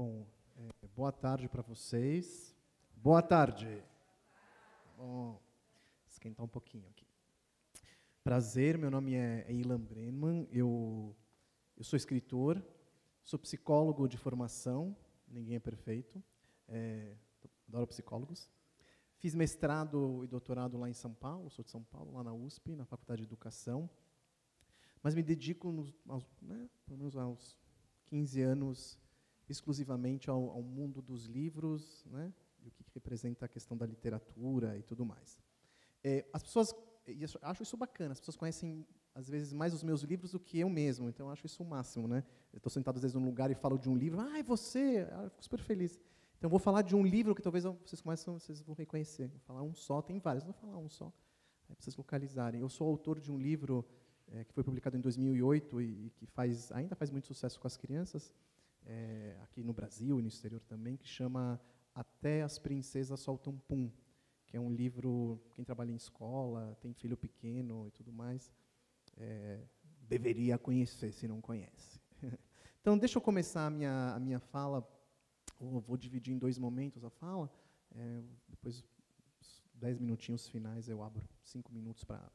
Bom, boa tarde para vocês. Boa tarde. Bom, esquentar um pouquinho aqui. Prazer, meu nome é Ilan Brenman, eu sou escritor, sou psicólogo de formação, ninguém é perfeito, adoro psicólogos. Fiz mestrado e doutorado lá em São Paulo, sou de São Paulo, lá na USP, na Faculdade de Educação, mas me dedico, pelo menos aos 15 anos, exclusivamente ao mundo dos livros, né, e o que representa a questão da literatura e tudo mais. As pessoas, acho isso bacana, as pessoas conhecem, às vezes, mais os meus livros do que eu mesmo, então eu acho isso o máximo, né? Eu estou sentado, às vezes, num lugar e falo de um livro, é você? Eu fico super feliz. Então, eu vou falar de um livro que talvez vocês vão reconhecer. Vou falar um só, tem vários, não vou falar um só, para vocês localizarem. Eu sou autor de um livro que foi publicado em 2008 e que ainda faz muito sucesso com as crianças, aqui no Brasil e no exterior também, que chama Até as Princesas Soltam Pum, que é um livro, quem trabalha em escola, tem filho pequeno e tudo mais, deveria conhecer, se não conhece. Então, deixa eu começar a minha fala, vou dividir em 2 momentos a fala, depois, 10 minutinhos finais, eu abro 5 minutos para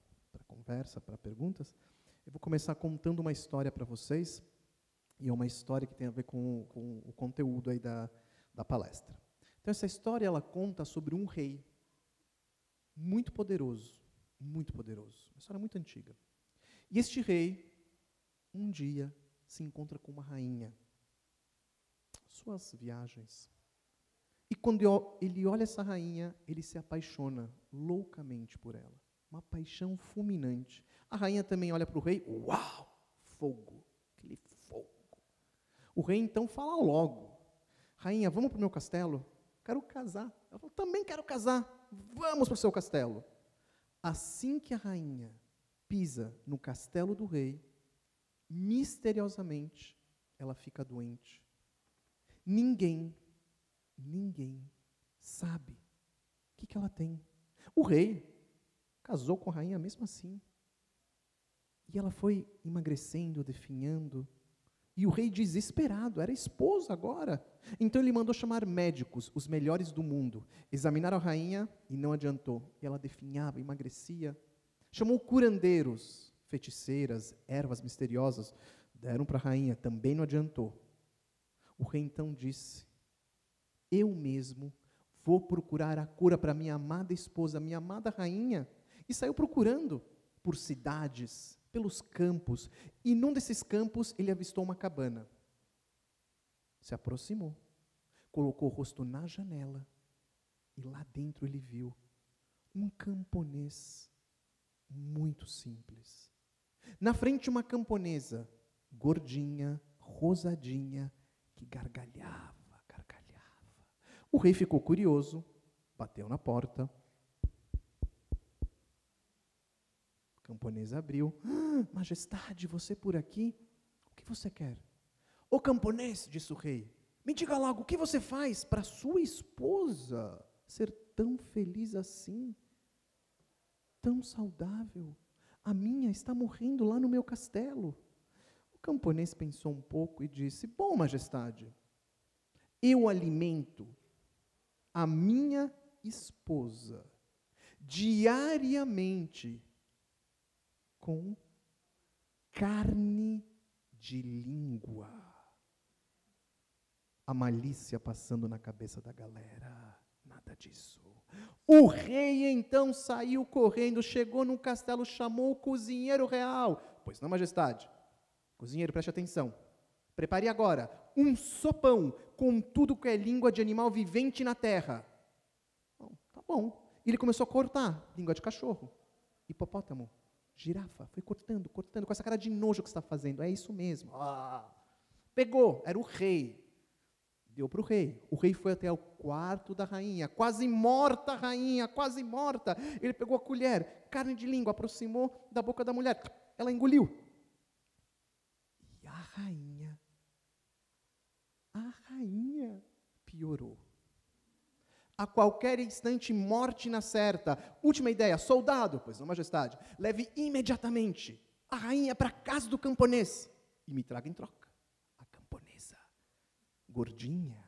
conversa, para perguntas. Eu vou começar contando uma história para vocês, e é uma história que tem a ver com o conteúdo aí da palestra. Então, essa história, ela conta sobre um rei muito poderoso, uma história muito antiga. E este rei, um dia, se encontra com uma rainha, suas viagens. E quando ele olha essa rainha, ele se apaixona loucamente por ela. Uma paixão fulminante. A rainha também olha para o rei, uau, fogo, aquele fogo. O rei então fala logo, rainha, vamos para o meu castelo? Quero casar. Ela falou, também quero casar, vamos para o seu castelo. Assim que a rainha pisa no castelo do rei, misteriosamente, ela fica doente. Ninguém sabe o que ela tem. O rei casou com a rainha mesmo assim. E ela foi emagrecendo, definhando. E o rei desesperado, era esposo agora. Então ele mandou chamar médicos, os melhores do mundo. Examinaram a rainha e não adiantou. E ela definhava, emagrecia. Chamou curandeiros, feiticeiras, ervas misteriosas. Deram para a rainha, também não adiantou. O rei então disse, eu mesmo vou procurar a cura para minha amada esposa, minha amada rainha. E saiu procurando por cidades, pelos campos, e num desses campos ele avistou uma cabana. Se aproximou, colocou o rosto na janela, e lá dentro ele viu um camponês muito simples. Na frente uma camponesa, gordinha, rosadinha, que gargalhava. O rei ficou curioso, bateu na porta. A camponesa abriu. Majestade, você por aqui? O que você quer? Ô camponês, disse o rei, me diga logo, o que você faz para sua esposa ser tão feliz assim? Tão saudável? A minha está morrendo lá no meu castelo. O camponês pensou um pouco e disse, bom, majestade, eu alimento a minha esposa diariamente com carne de língua. A malícia passando na cabeça da galera. Nada disso. O rei então saiu correndo, chegou no castelo, chamou o cozinheiro real. Pois não, majestade. Cozinheiro, preste atenção. Prepare agora um sopão com tudo que é língua de animal vivente na terra. Bom, tá bom. E ele começou a cortar língua de cachorro, hipopótamo, girafa. Foi cortando, com essa cara de nojo que você está fazendo. É isso mesmo. Pegou, era o rei. Deu para o rei. O rei foi até o quarto da rainha. Quase morta a rainha, quase morta. Ele pegou a colher, carne de língua, aproximou da boca da mulher. Ela engoliu. E a rainha piorou. A qualquer instante, morte na certa. Última ideia, soldado, pois não, majestade, leve imediatamente a rainha para a casa do camponês e me traga em troca a camponesa. gordinha,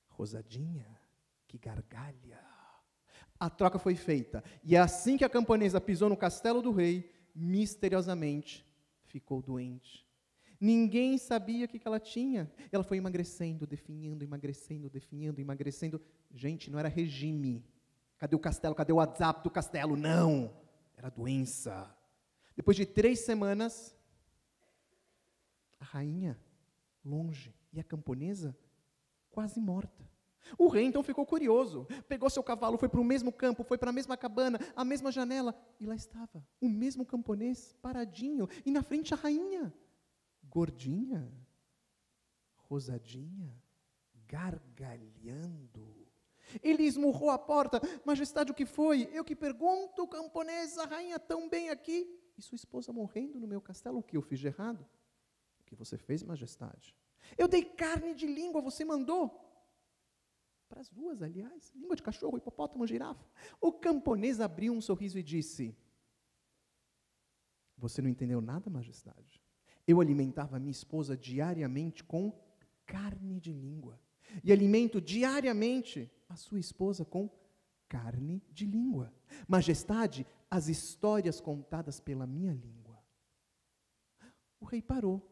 rosadinha, que gargalha. A troca foi feita. E assim que a camponesa pisou no castelo do rei, misteriosamente ficou doente. Ninguém sabia o que ela tinha. Ela foi emagrecendo, definhando, emagrecendo, definhando, emagrecendo. Gente, não era regime. Cadê o castelo? Cadê o WhatsApp do castelo? Não. Era doença. Depois de 3 semanas, a rainha, longe, e a camponesa, quase morta. O rei então ficou curioso, pegou seu cavalo, foi para o mesmo campo, foi para a mesma cabana, a mesma janela, e lá estava, o mesmo camponês, paradinho, e na frente a rainha, gordinha, rosadinha, gargalhando. Ele esmurrou a porta, majestade, o que foi? Eu que pergunto, camponesa, a rainha tão bem aqui, e sua esposa morrendo no meu castelo, o que eu fiz de errado? O que você fez, majestade? Eu dei carne de língua, você mandou. Para as duas, aliás, língua de cachorro, hipopótamo, girafa. O camponês abriu um sorriso e disse, você não entendeu nada, majestade? Eu alimentava minha esposa diariamente com carne de língua. E alimento diariamente a sua esposa com carne de língua. Majestade, as histórias contadas pela minha língua. O rei parou,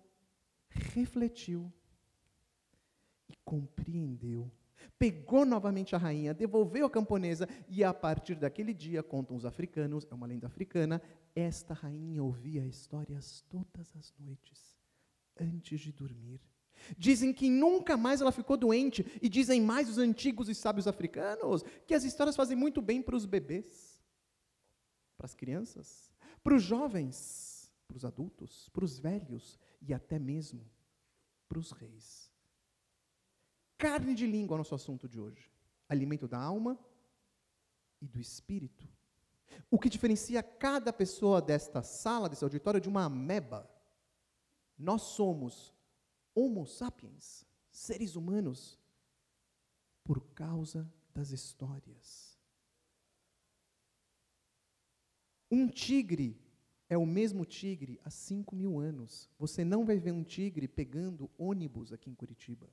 refletiu e compreendeu. Pegou novamente a rainha, devolveu a camponesa e a partir daquele dia, contam os africanos, é uma lenda africana, esta rainha ouvia histórias todas as noites, antes de dormir. Dizem que nunca mais ela ficou doente e dizem mais os antigos e sábios africanos que as histórias fazem muito bem para os bebês, para as crianças, para os jovens, para os adultos, para os velhos e até mesmo para os reis. Carne de língua é o nosso assunto de hoje. Alimento da alma e do espírito. O que diferencia cada pessoa desta sala, desse auditório, de uma ameba. Nós somos Homo sapiens, seres humanos, por causa das histórias. Um tigre é o mesmo tigre há 5.000 anos. Você não vai ver um tigre pegando ônibus aqui em Curitiba.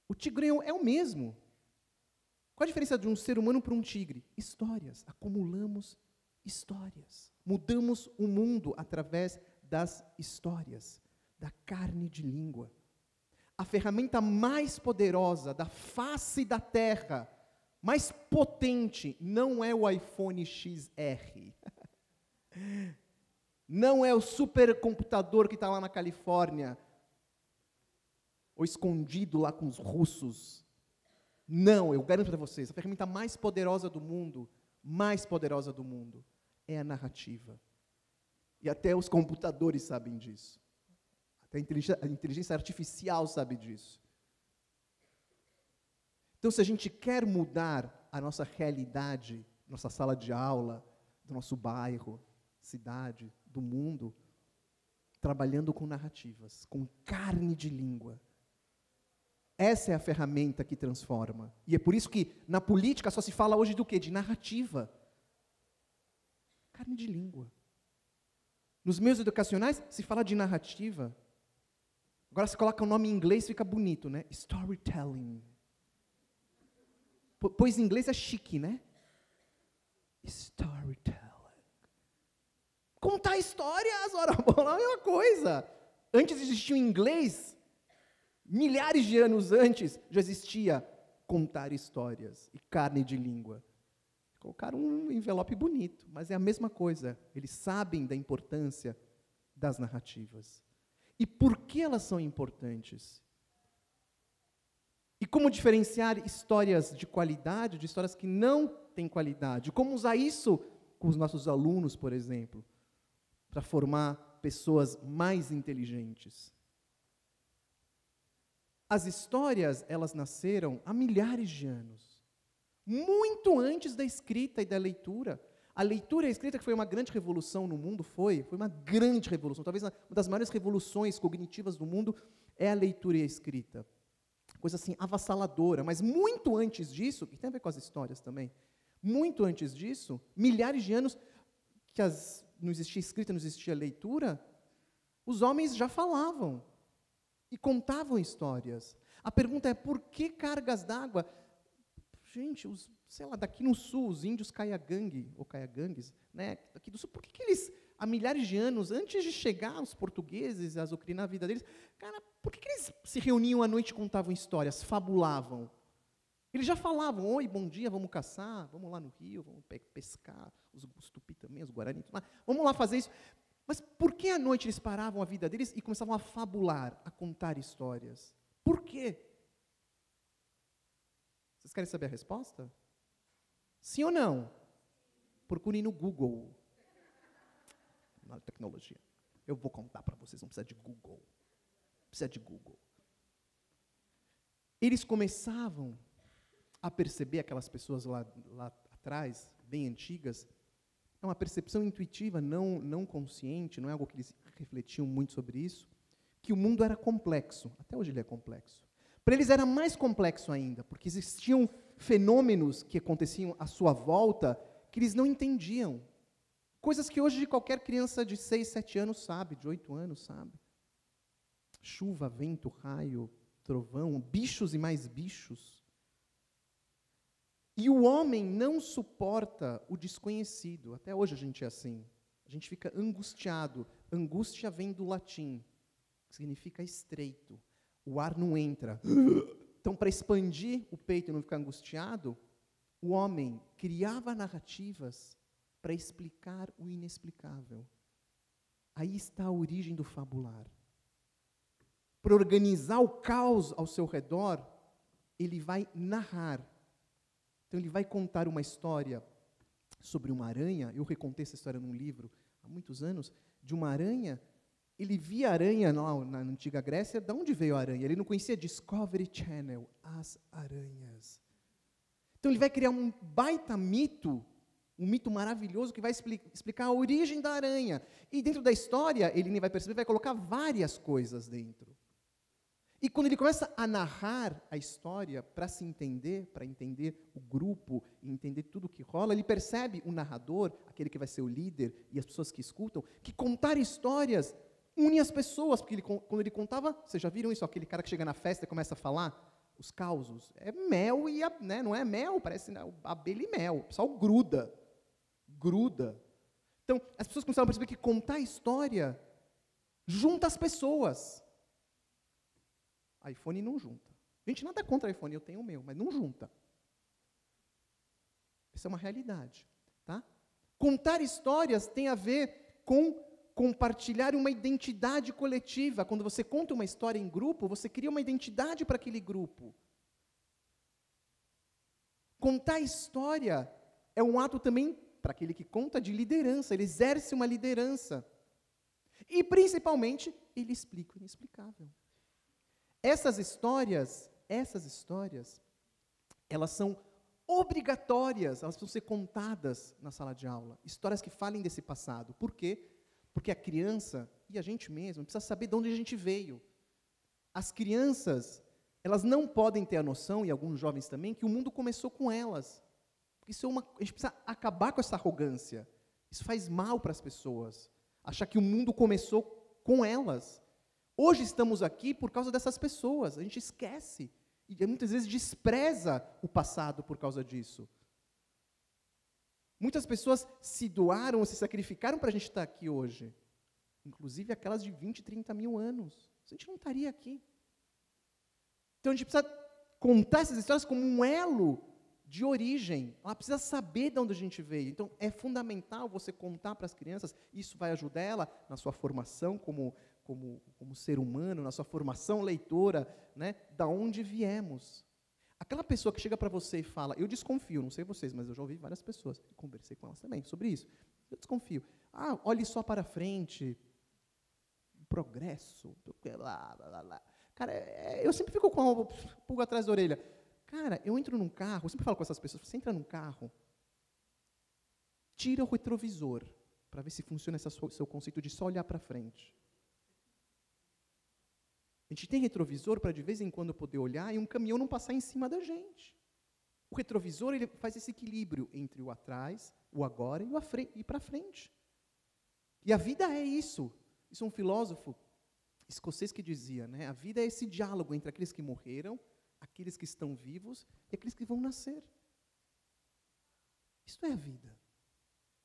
O tigre é o mesmo. Qual a diferença de um ser humano para um tigre? Histórias. Acumulamos histórias. Mudamos o mundo através das histórias, da carne de língua. A ferramenta mais poderosa da face da Terra, mais potente, não é o iPhone XR. Não é o supercomputador que está lá na Califórnia, ou escondido lá com os russos. Não, eu garanto para vocês, a ferramenta mais poderosa do mundo, é a narrativa. E até os computadores sabem disso. Até a inteligência artificial sabe disso. Então, se a gente quer mudar a nossa realidade, nossa sala de aula, do nosso bairro, cidade, do mundo, trabalhando com narrativas, com carne de língua, essa é a ferramenta que transforma. E é por isso que na política só se fala hoje do quê? De narrativa. Carne de língua. Nos meios educacionais se fala de narrativa. Agora se coloca o nome em inglês, fica bonito, né? Storytelling. Pois em inglês é chique, né? Storytelling. Contar histórias, ora bola, é a mesma coisa. Antes existia o inglês, milhares de anos antes, já existia contar histórias e carne de língua. Colocaram um envelope bonito, mas é a mesma coisa. Eles sabem da importância das narrativas. E por que elas são importantes? E como diferenciar histórias de qualidade de histórias que não têm qualidade? Como usar isso com os nossos alunos, por exemplo, para formar pessoas mais inteligentes? As histórias, elas nasceram há milhares de anos, muito antes da escrita e da leitura. A leitura e a escrita, que foi uma grande revolução no mundo, foi uma grande revolução. Talvez uma das maiores revoluções cognitivas do mundo é a leitura e a escrita. Coisa assim, avassaladora. Mas muito antes disso, e tem a ver com as histórias também, muito antes disso, milhares de anos que não existia escrita, não existia leitura, os homens já falavam. e contavam histórias. A pergunta é, por que cargas d'água? Gente, sei lá, daqui no sul, os índios Caiagangue, ou Caiagangues, né, daqui do sul, por que eles, há milhares de anos, antes de chegar os portugueses, azucrinar a vida deles, cara, por que eles se reuniam à noite e contavam histórias, fabulavam? Eles já falavam, oi, bom dia, vamos caçar, vamos lá no rio, vamos pescar, os tupi também, os guarani, tudo lá, vamos lá fazer isso. Mas por que à noite eles paravam a vida deles e começavam a fabular, a contar histórias? Por quê? Vocês querem saber a resposta? Sim ou não? Procurem no Google. Na tecnologia. Eu vou contar para vocês, não precisa de Google. Precisa de Google. Eles começavam a perceber aquelas pessoas lá atrás, bem antigas, é uma percepção intuitiva, não consciente, não é algo que eles refletiam muito sobre isso, que o mundo era complexo. Até hoje ele é complexo. Para eles era mais complexo ainda, porque existiam fenômenos que aconteciam à sua volta que eles não entendiam. Coisas que hoje qualquer criança de 6, 7 anos sabe, de 8 anos sabe. Chuva, vento, raio, trovão, bichos e mais bichos. E o homem não suporta o desconhecido. Até hoje a gente é assim. A gente fica angustiado. Angústia vem do latim, que significa estreito. O ar não entra. Então, para expandir o peito e não ficar angustiado, o homem criava narrativas para explicar o inexplicável. Aí está a origem do fabular. Para organizar o caos ao seu redor, ele vai narrar. Então, ele vai contar uma história sobre uma aranha. Eu recontei essa história num livro há muitos anos, de uma aranha. Ele via a aranha lá na antiga Grécia. De onde veio a aranha? Ele não conhecia Discovery Channel, as aranhas. Então ele vai criar um baita mito, um mito maravilhoso que vai explicar a origem da aranha. E dentro da história, ele nem vai perceber, vai colocar várias coisas dentro. E quando ele começa a narrar a história para se entender, para entender o grupo, e entender tudo o que rola, ele percebe o narrador, aquele que vai ser o líder, e as pessoas que escutam, que contar histórias une as pessoas, porque quando ele contava, vocês já viram isso, aquele cara que chega na festa e começa a falar, os causos, é mel e, né, não é mel, parece abelha e mel, o pessoal gruda. Então, as pessoas começaram a perceber que contar história junta as pessoas. iPhone não junta. Gente, nada contra iPhone, eu tenho o meu, mas não junta. Isso é uma realidade. Tá? Contar histórias tem a ver com compartilhar uma identidade coletiva. Quando você conta uma história em grupo, você cria uma identidade para aquele grupo. Contar história é um ato também, para aquele que conta, de liderança. Ele exerce uma liderança. E, principalmente, ele explica o inexplicável. Essas histórias, elas são obrigatórias, elas precisam ser contadas na sala de aula. Histórias que falem desse passado. Por quê? Porque a criança, e a gente mesmo, precisa saber de onde a gente veio. As crianças, elas não podem ter a noção, e alguns jovens também, que o mundo começou com elas. Isso a gente precisa acabar com essa arrogância. Isso faz mal para as pessoas. Achar que o mundo começou com elas. Hoje estamos aqui por causa dessas pessoas. A gente esquece. E muitas vezes despreza o passado por causa disso. Muitas pessoas se doaram, se sacrificaram para a gente estar aqui hoje. Inclusive aquelas de 20, 30 mil anos. A gente não estaria aqui. Então a gente precisa contar essas histórias como um elo de origem. Ela precisa saber de onde a gente veio. Então é fundamental você contar para as crianças. Isso vai ajudar ela na sua formação como ser humano, na sua formação leitora, né, da onde viemos. Aquela pessoa que chega para você e fala, eu desconfio, não sei vocês, mas eu já ouvi várias pessoas, conversei com elas também sobre isso, eu desconfio. Olhe só para frente, progresso, blá, blá, blá. Cara, eu sempre fico com a pulga atrás da orelha. Cara, eu entro num carro, eu sempre falo com essas pessoas, você entra num carro, tira o retrovisor, para ver se funciona esse seu conceito de só olhar para frente. A gente tem retrovisor para de vez em quando poder olhar e um caminhão não passar em cima da gente. O retrovisor ele faz esse equilíbrio entre o atrás, o agora e para frente. E a vida é isso. Isso é um filósofo escocês que dizia, né, a vida é esse diálogo entre aqueles que morreram, aqueles que estão vivos e aqueles que vão nascer. Isso é a vida.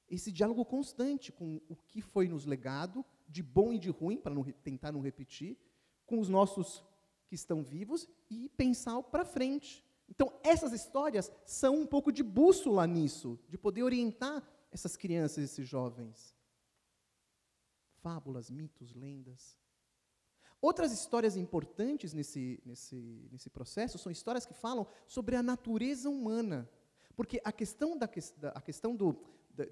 Esse diálogo constante com o que foi nos legado, de bom e de ruim, para tentar não repetir, com os nossos que estão vivos e pensar para frente. Então, essas histórias são um pouco de bússola nisso, de poder orientar essas crianças, esses jovens. Fábulas, mitos, lendas. Outras histórias importantes nesse processo são histórias que falam sobre a natureza humana. Porque a questão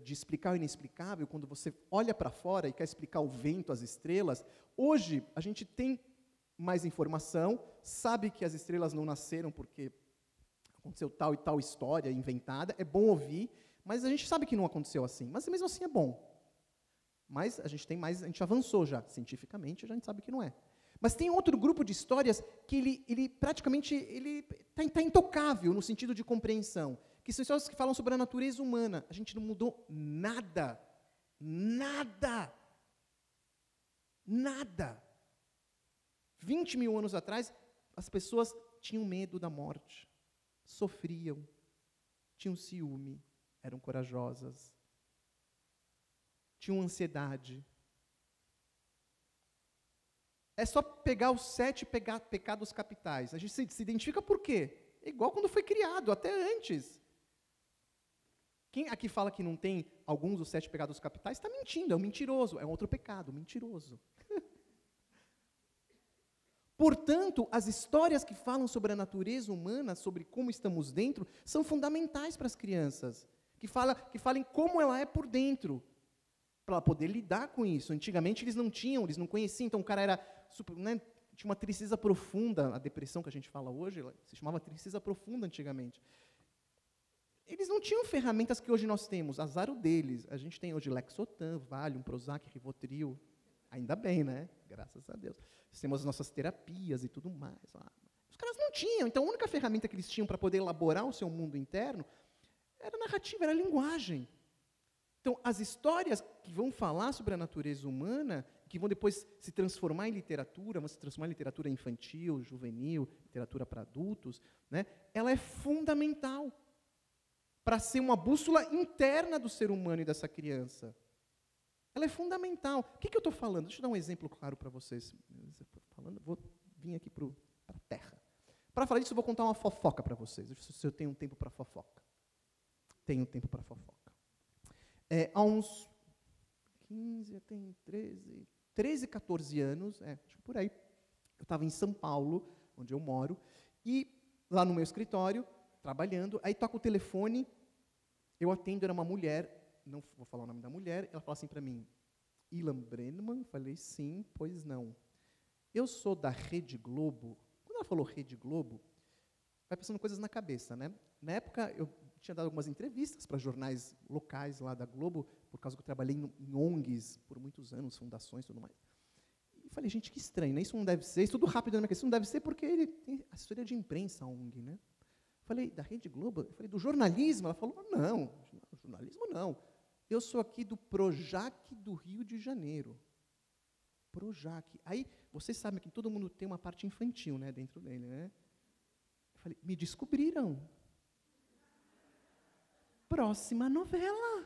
de explicar o inexplicável, quando você olha para fora e quer explicar o vento, as estrelas, hoje a gente tem mais informação, sabe que as estrelas não nasceram porque aconteceu tal e tal história inventada, é bom ouvir, mas a gente sabe que não aconteceu assim, mas mesmo assim é bom. Mas a gente avançou já, cientificamente, a gente sabe que não é. Mas tem outro grupo de histórias que ele praticamente está intocável no sentido de compreensão, que são histórias que falam sobre a natureza humana. A gente não mudou nada. Nada. Nada. 20 mil anos atrás, as pessoas tinham medo da morte, sofriam, tinham ciúme, eram corajosas, tinham ansiedade. É só pegar os 7 pecados capitais. A gente se identifica por quê? É igual quando foi criado, até antes. Quem aqui fala que não tem alguns dos 7 pecados capitais, está mentindo, é um mentiroso, é um outro pecado, mentiroso. Portanto, as histórias que falam sobre a natureza humana, sobre como estamos dentro, são fundamentais para as crianças. Que falem como ela é por dentro, para ela poder lidar com isso. Antigamente eles não conheciam, então o cara era super, né, tinha uma tristeza profunda, a depressão que a gente fala hoje, se chamava tristeza profunda antigamente. Eles não tinham ferramentas que hoje nós temos, azar o deles. A gente tem hoje Lexotan, Valium, Prozac, Rivotril, ainda bem, né? Graças a Deus. Temos as nossas terapias e tudo mais. Os caras não tinham, então a única ferramenta que eles tinham para poder elaborar o seu mundo interno era narrativa, era linguagem. Então, as histórias que vão falar sobre a natureza humana, que vão depois se transformar em literatura, vão se transformar em literatura infantil, juvenil, literatura para adultos, né, ela é fundamental para ser uma bússola interna do ser humano e dessa criança. Ela é fundamental. O que eu estou falando? Deixa eu dar um exemplo claro para vocês. Vou vir aqui para a terra. Para falar disso, eu vou contar uma fofoca para vocês. Deixa eu ver se eu tenho tempo para fofoca. Tenho tempo para fofoca. Há uns 15, tem 13, 14 anos, acho que por aí, eu estava em São Paulo, onde eu moro, e lá no meu escritório, trabalhando, aí toca o telefone, eu atendo, era uma mulher, não vou falar o nome da mulher, ela fala assim para mim, Ilan Brenneman? Falei, sim, pois não. Eu sou da Rede Globo. Quando ela falou Rede Globo, vai pensando coisas na cabeça, né? Na época, eu tinha dado algumas entrevistas para jornais locais lá da Globo, por causa que eu trabalhei em ONGs por muitos anos, fundações e tudo mais. E falei, gente, que estranho, né? Isso não deve ser, isso tudo rápido na minha cabeça, isso não deve ser porque ele tem assessoria de imprensa, a ONG, né? Falei, da Rede Globo? Eu falei, do jornalismo? Ela falou, não, jornalismo não. Eu sou aqui do Projac do Rio de Janeiro. Projac. Aí, vocês sabem que todo mundo tem uma parte infantil, né, dentro dele, né? Eu falei, me descobriram. Próxima novela.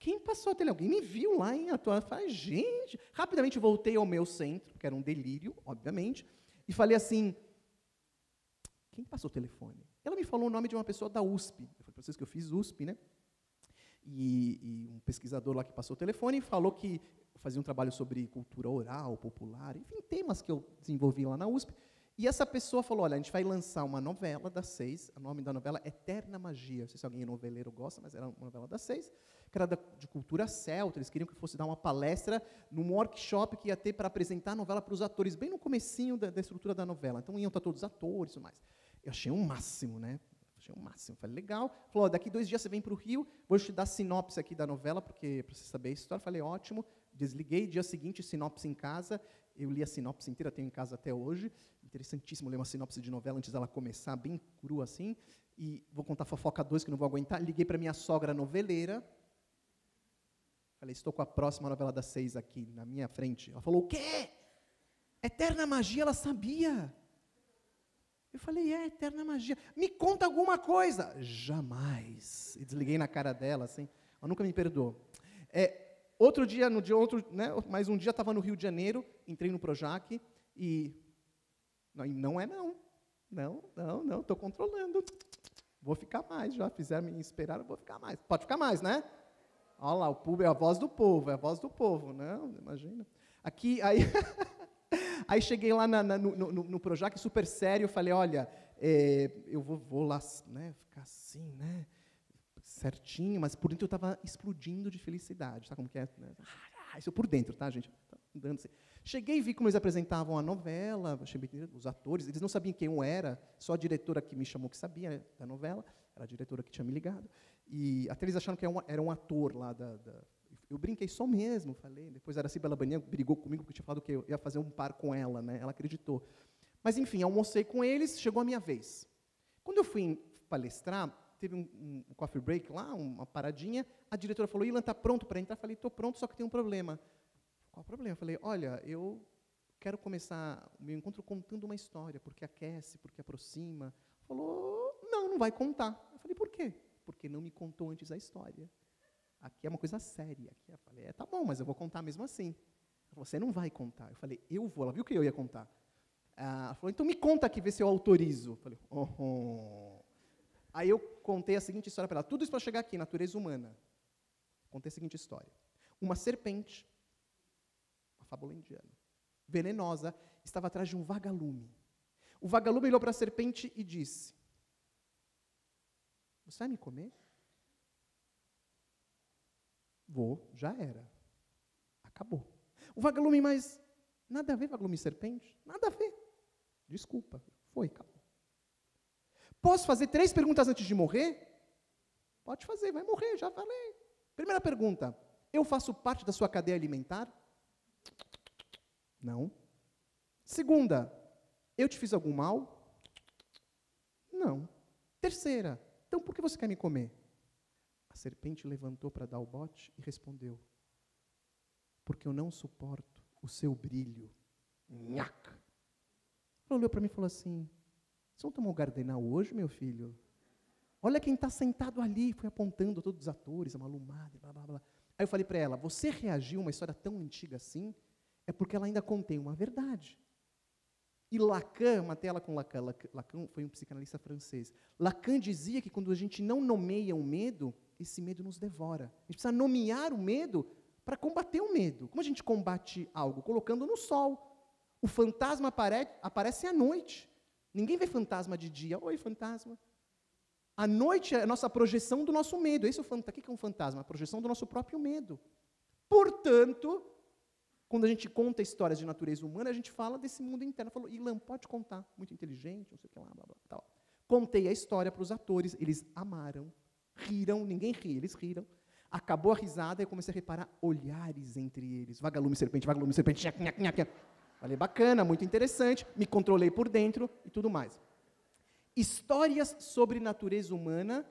Quem passou a tele? Alguém me viu lá em atuar. Falei, gente. Rapidamente voltei ao meu centro, que era um delírio, obviamente, e falei assim, quem passou o telefone? Ela me falou o nome de uma pessoa da USP. Eu falei para vocês que eu fiz USP, né? E um pesquisador lá que passou o telefone falou que fazia um trabalho sobre cultura oral, popular, enfim, temas que eu desenvolvi lá na USP. E essa pessoa falou, olha, a gente vai lançar uma novela das 6, o nome da novela é Eterna Magia, não sei se alguém noveleiro gosta, mas era uma novela das 6, que era de cultura celta, eles queriam que fosse dar uma palestra num workshop que ia ter para apresentar a novela para os atores, bem no comecinho da estrutura da novela, então iam estar todos os atores e tudo mais. Eu achei um máximo, né? Achei um máximo, falei, legal. Falou, daqui 2 dias você vem para o Rio, vou te dar sinopse aqui da novela, porque para você saber a história. Falei, ótimo, desliguei, dia seguinte, sinopse em casa, eu li a sinopse inteira, tenho em casa até hoje, interessantíssimo ler uma sinopse de novela antes dela começar, bem crua assim, e vou contar fofoca 2, que não vou aguentar, liguei para minha sogra noveleira, falei, estou com a próxima novela das 6 aqui, na minha frente. Ela falou, o quê? Eterna magia, ela sabia. Eu falei, eterna magia. Me conta alguma coisa. Jamais. E desliguei na cara dela, assim. Ela nunca me perdoou. Outro dia, né, mais um dia, estava no Rio de Janeiro, entrei no Projac e... Não é não. Não, estou controlando. Vou ficar mais, já fizeram me esperar, eu vou ficar mais. Pode ficar mais, né? Olha lá, o público é a voz do povo, não, imagina. Aqui, aí, aí cheguei lá no Projac, super sério, falei, olha, eu vou lá, né, ficar assim, né, certinho, mas por dentro eu estava explodindo de felicidade, sabe como que é? Isso por dentro, tá, gente? Andando assim. Cheguei e vi como eles apresentavam a novela, achei bem, os atores, eles não sabiam quem eu era, só a diretora que me chamou que sabia, né, da novela, era a diretora que tinha me ligado, e até eles acharam que era um ator lá eu brinquei, só mesmo, falei, depois a Araci Balabanian brigou comigo, porque eu tinha falado que eu ia fazer um par com ela, né, ela acreditou. Mas, enfim, almocei com eles, chegou a minha vez. Quando eu fui palestrar, teve um coffee break lá, uma paradinha, a diretora falou, Ilan, está pronto para entrar? Eu falei, estou pronto, só que tem um problema. Qual o problema? Eu falei, olha, eu quero começar o meu encontro contando uma história, porque aquece, porque aproxima. Falou, não vai contar. Eu falei, por quê? Porque não me contou antes a história. Aqui é uma coisa séria. Aqui eu falei, tá bom, mas eu vou contar mesmo assim. Ela falou, você não vai contar. Eu falei, eu vou. Ela viu que eu ia contar. Ela falou, então me conta aqui, vê se eu autorizo. Eu falei, Aí eu contei a seguinte história para ela. Tudo isso para chegar aqui, natureza humana. Contei a seguinte história. Uma serpente, uma fábula indiana, venenosa, estava atrás de um vagalume. O vagalume olhou para a serpente e disse, você vai me comer? Vou, já era. Acabou. O vagalume, mas nada a ver, vagalume e serpente? Nada a ver. Desculpa, foi, acabou. Posso fazer 3 perguntas antes de morrer? Pode fazer, vai morrer, já falei. Primeira pergunta, eu faço parte da sua cadeia alimentar? Não. Segunda, eu te fiz algum mal? Não. Terceira, então por que você quer me comer? A serpente levantou para dar o bote e respondeu, porque eu não suporto o seu brilho. Nhaca. Ela olhou para mim e falou assim, você não tomou Gardenal hoje, meu filho? Olha quem está sentado ali, foi apontando todos os atores, a Malumada, blá, blá, blá. Aí eu falei para ela, você reagiu a uma história tão antiga assim? É porque ela ainda contém uma verdade. E Lacan, matei ela com Lacan, Lacan foi um psicanalista francês. Lacan dizia que quando a gente não nomeia o medo, esse medo nos devora. A gente precisa nomear o medo para combater o medo. Como a gente combate algo? Colocando no sol. O fantasma aparece à noite. Ninguém vê fantasma de dia. Oi, fantasma. À noite é a nossa projeção do nosso medo. Esse é o que é um fantasma? A projeção do nosso próprio medo. Portanto, quando a gente conta histórias de natureza humana, a gente fala desse mundo interno. Falou, Ilan, pode contar. Muito inteligente, não sei o que lá, blá, blá, tal. Contei a história para os atores, eles amaram, riram, ninguém ri, eles riram. Acabou a risada e eu comecei a reparar olhares entre eles. Vagalume, serpente, nhac, nhac, nhac. Falei, bacana, muito interessante, me controlei por dentro e tudo mais. Histórias sobre natureza humana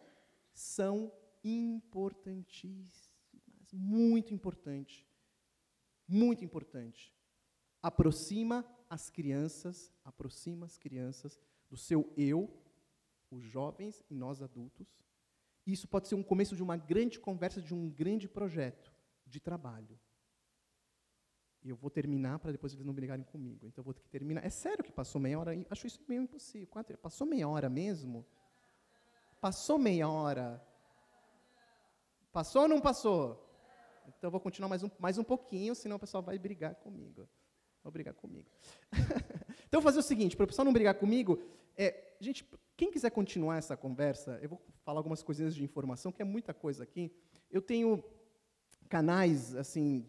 são importantíssimas, muito importante. Muito importante. Aproxima as crianças do seu eu, os jovens e nós adultos. Isso pode ser um começo de uma grande conversa, de um grande projeto de trabalho. E eu vou terminar para depois eles não brigarem comigo. Então eu vou ter que terminar. É sério que passou meia hora? Acho isso meio impossível. Passou meia hora mesmo? Passou meia hora? Passou ou não passou? Então, eu vou continuar mais um pouquinho, senão o pessoal vai brigar comigo. Vai brigar comigo. Então, eu vou fazer o seguinte, para o pessoal não brigar comigo, gente, quem quiser continuar essa conversa, eu vou falar algumas coisinhas de informação, que é muita coisa aqui. Eu tenho canais, assim,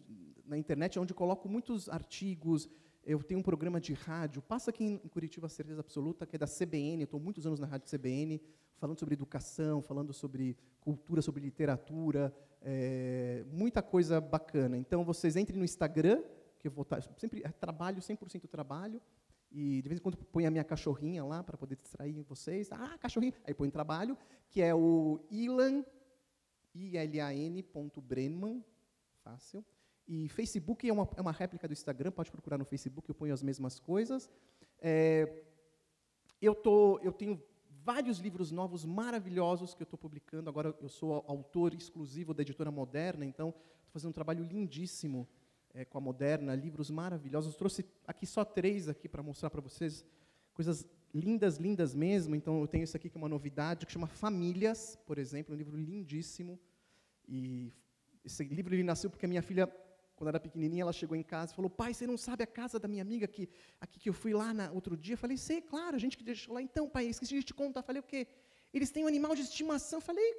na internet, onde eu coloco muitos artigos, eu tenho um programa de rádio, passa aqui em Curitiba, Certeza Absoluta, que é da CBN, eu estou muitos anos na rádio CBN, falando sobre educação, falando sobre cultura, sobre literatura, muita coisa bacana. Então, vocês entrem no Instagram, que eu vou estar, sempre trabalho, 100% trabalho, e de vez em quando ponho a minha cachorrinha lá, para poder distrair vocês. Cachorrinho! Aí põe trabalho, que é o Ilan, ILAN.Brenman, fácil. E Facebook é uma réplica do Instagram, pode procurar no Facebook, eu ponho as mesmas coisas. Eu tenho vários livros novos maravilhosos que eu estou publicando. Agora eu sou autor exclusivo da Editora Moderna, então estou fazendo um trabalho lindíssimo com a Moderna, livros maravilhosos. Eu trouxe aqui só 3 aqui para mostrar para vocês, coisas lindas, lindas mesmo. Então eu tenho isso aqui que é uma novidade, que chama Famílias, por exemplo, um livro lindíssimo. E esse livro ele nasceu porque a minha filha, quando era pequenininha, ela chegou em casa e falou: pai, você não sabe a casa da minha amiga aqui que eu fui lá outro dia? Eu falei: sei, claro, a gente que deixou lá. Então, pai, esqueci de te contar. Eu falei: o quê? Eles têm um animal de estimação. Eu falei: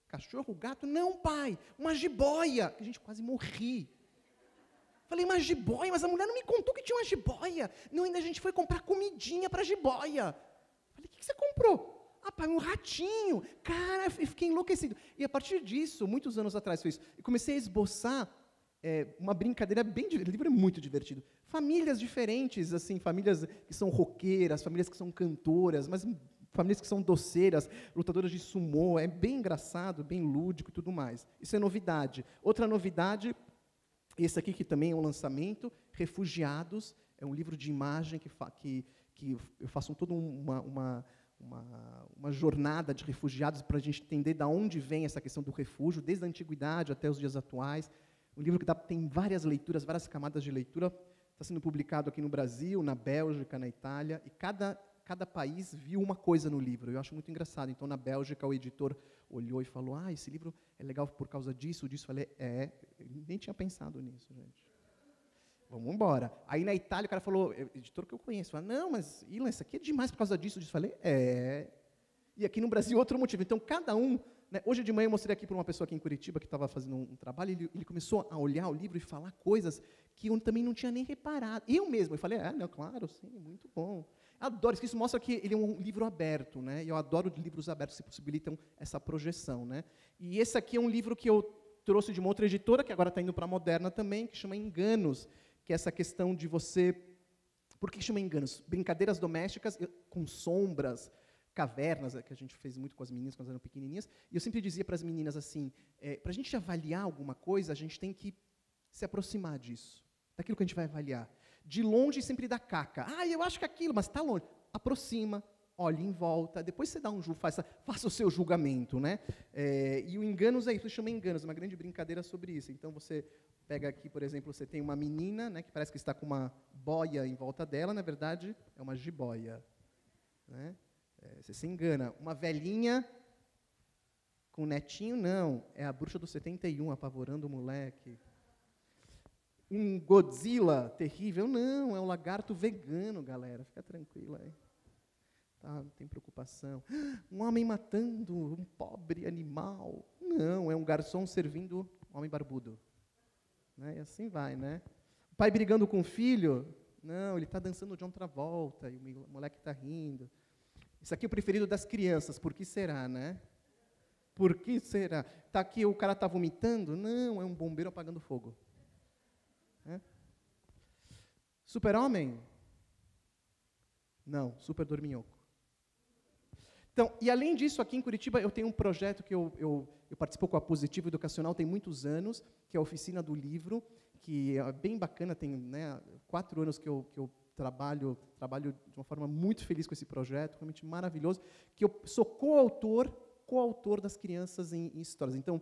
cachorro, gato? Não, pai, uma jiboia. A gente quase morri. Eu falei: uma jiboia? Mas a mulher não me contou que tinha uma jiboia. Não, ainda a gente foi comprar comidinha para a jiboia. Eu falei: o que você comprou? Ah, pai, um ratinho. Cara, eu fiquei enlouquecido. E a partir disso, muitos anos atrás foi isso, eu comecei a esboçar uma brincadeira bem divertida. O livro é muito divertido. Famílias diferentes, assim, famílias que são roqueiras, famílias que são cantoras, mas famílias que são doceiras, lutadoras de sumô. É bem engraçado, bem lúdico e tudo mais. Isso é novidade. Outra novidade, esse aqui que também é um lançamento, Refugiados. É um livro de imagem que eu faço toda uma jornada de refugiados para a gente entender de onde vem essa questão do refúgio, desde a antiguidade até os dias atuais. Um livro que tem várias leituras, várias camadas de leitura. Está sendo publicado aqui no Brasil, na Bélgica, na Itália, e cada país viu uma coisa no livro. Eu acho muito engraçado. Então, na Bélgica, o editor olhou e falou: esse livro é legal por causa disso, disso. Eu falei: eu nem tinha pensado nisso, gente. Vamos embora. Aí, na Itália, o cara falou, editor que eu conheço, falou: não, mas, Ilan, isso aqui é demais por causa disso, disso. Eu falei: E aqui no Brasil, outro motivo. Então, cada um... Né, hoje de manhã, eu mostrei aqui para uma pessoa aqui em Curitiba, que estava fazendo um trabalho, e ele começou a olhar o livro e falar coisas que eu também não tinha nem reparado. Eu mesmo, eu falei: não, claro, sim, muito bom. Adoro, isso mostra que ele é um livro aberto, né? E eu adoro livros abertos que possibilitam essa projeção, né? E esse aqui é um livro que eu trouxe de uma outra editora, que agora está indo para a Moderna também, que chama Enganos, que é essa questão de você... Por que chama Enganos? Brincadeiras domésticas com sombras, cavernas, que a gente fez muito com as meninas quando eram pequenininhas, e eu sempre dizia para as meninas assim, para a gente avaliar alguma coisa, a gente tem que se aproximar disso, daquilo que a gente vai avaliar. De longe sempre dá caca. Eu acho que aquilo, mas está longe. Aproxima, olhe em volta, depois você dá faça o seu julgamento, né? E o Enganos é isso, chama Enganos, uma grande brincadeira sobre isso. Então, você pega aqui, por exemplo, você tem uma menina, né, que parece que está com uma boia em volta dela, na verdade, é uma jiboia. Né? Você se engana. Uma velhinha com um netinho, não, é a bruxa do 71 apavorando o moleque. Um Godzilla terrível, não, é um lagarto vegano, galera, fica tranquila aí. Tá, não tem preocupação. Um homem matando um pobre animal, não, é um garçom servindo um homem barbudo. Né? E assim vai, né? O pai brigando com o filho, não, ele está dançando John Travolta, e o moleque está rindo. Isso aqui é o preferido das crianças, por que será, né? Por que será? Tá aqui, o cara está vomitando? Não, é um bombeiro apagando fogo. Super-Homem? Não, Super Dorminhoco. Então, e além disso, aqui em Curitiba, eu tenho um projeto que eu participo com a Positivo Educacional tem muitos anos, que é a Oficina do Livro, que é bem bacana, tem 4 anos que eu trabalho de uma forma muito feliz com esse projeto, realmente maravilhoso, que eu sou coautor das crianças em histórias. Então,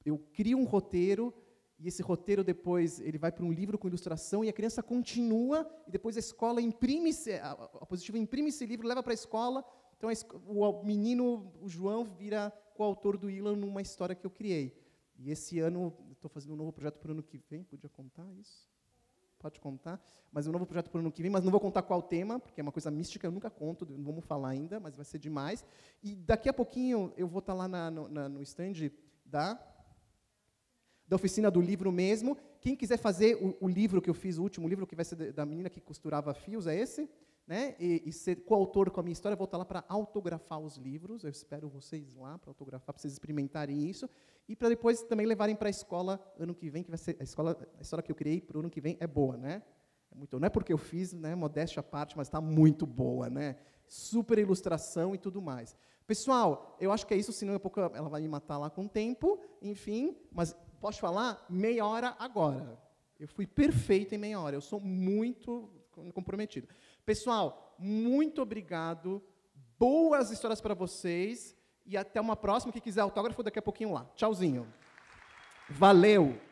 eu crio um roteiro, e esse roteiro depois ele vai para um livro com ilustração, e a criança continua, e depois a escola a Positivo imprime esse livro, leva para a escola. Então, o menino, o João, vira coautor do Ilan numa história que eu criei. E esse ano, estou fazendo um novo projeto para o ano que vem. Podia contar isso? Pode contar. Mas um novo projeto para o ano que vem, mas não vou contar qual tema, porque é uma coisa mística, eu nunca conto, não vamos falar ainda, mas vai ser demais. E daqui a pouquinho eu vou estar lá no stand da Oficina do Livro mesmo. Quem quiser fazer o livro que eu fiz, o último livro, que vai ser da menina que costurava fios, é esse? Né? E ser coautor com a minha história, eu vou estar lá para autografar os livros. Eu espero vocês lá para autografar, para vocês experimentarem isso. E para depois também levarem para a escola ano que vem, que vai ser a história que eu criei para o ano que vem é boa, né? Não é porque eu fiz, né, modéstia à parte, mas está muito boa, né? Super ilustração e tudo mais. Pessoal, eu acho que é isso, senão daqui a pouco ela vai me matar lá com o tempo, enfim, mas posso falar? Meia hora agora. Eu fui perfeito em meia hora. Eu sou muito comprometido. Pessoal, muito obrigado. Boas histórias para vocês. E até uma próxima. Quem quiser autógrafo, daqui a pouquinho lá. Tchauzinho. Valeu!